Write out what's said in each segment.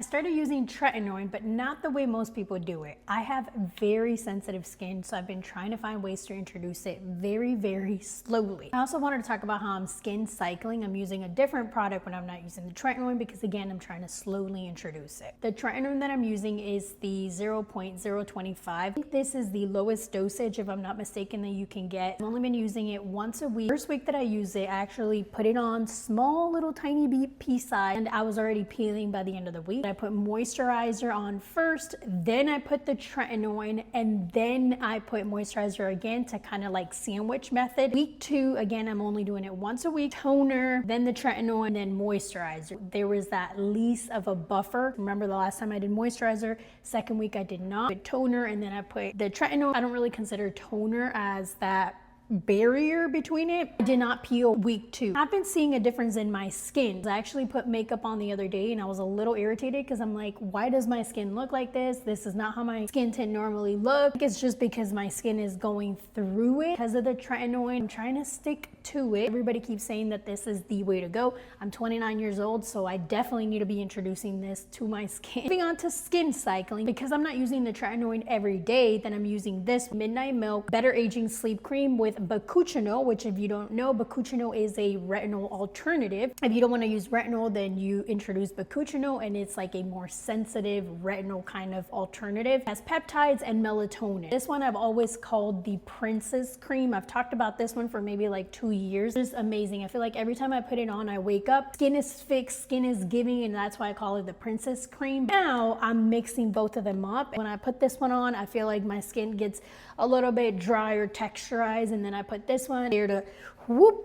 I started using Tretinoin, but not the way most people do it. I have very sensitive skin, so I've been trying to find ways to introduce it very, very slowly. I also wanted to talk about how I'm skin cycling. I'm using a different product when I'm not using the Tretinoin because, again, I'm trying to slowly introduce it. The Tretinoin that I'm using is the 0.025. I think this is the lowest dosage, if I'm not mistaken, that you can get. I've only been using it once a week. First week that I used it, I actually put it on small little tiny pea size, and I was already peeling by the end of the week. I put moisturizer on first, then I put the Tretinoin, and then I put moisturizer again to kind of like sandwich method. Week 2, again, I'm only doing it once a week. Toner, then the Tretinoin, then moisturizer. There was that least of a buffer. Remember the last time I did moisturizer, second week I did not. Put toner, and then I put the Tretinoin. I don't really consider toner as that barrier between it. I did not peel week 2. I've been seeing a difference in my skin. I actually put makeup on the other day and I was a little irritated because I'm like, why does my skin look like this? This is not how my skin tint normally look. It's just because my skin is going through it because of the Tretinoin. I'm trying to stick to it. Everybody keeps saying that this is the way to go. I'm 29 years old, so I definitely need to be introducing this to my skin. Moving on to skin cycling, because I'm not using the Tretinoin every day, then I'm using this Midnight Milk Better Aging Sleep Cream with bakuchiol, which, if you don't know, bakuchiol is a retinol alternative. If you don't want to use retinol, then you introduce bakuchiol, and it's like a more sensitive retinol kind of alternative. It has peptides and melatonin. This one I've always called the Princess Cream. I've talked about this one for maybe like 2 years. It's amazing. I feel like every time I put it on, I wake up, skin is fixed, skin is giving, and that's why I call it the Princess Cream. Now I'm mixing both of them up. When I put this one on, I feel like my skin gets a little bit drier, texturized, and then I put this one here to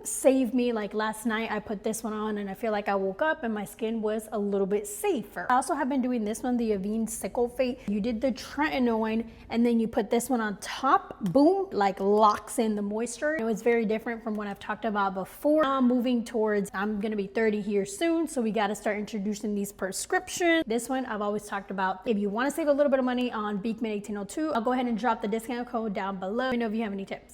save me. Like last night I put this one on and I feel like I woke up and my skin was a little bit safer. I also have been doing this one, the Avene Sickle Fate. You did the Tretinoin and then you put this one on top, boom, like locks in the moisture. It's very different from what I've talked about before. Now I'm moving towards, I'm gonna be 30 here soon, so we gotta start introducing these prescriptions. This one I've always talked about. If you wanna save a little bit of money on Beekman 1802, I'll go ahead and drop the discount code down below. Let me know if you have any tips.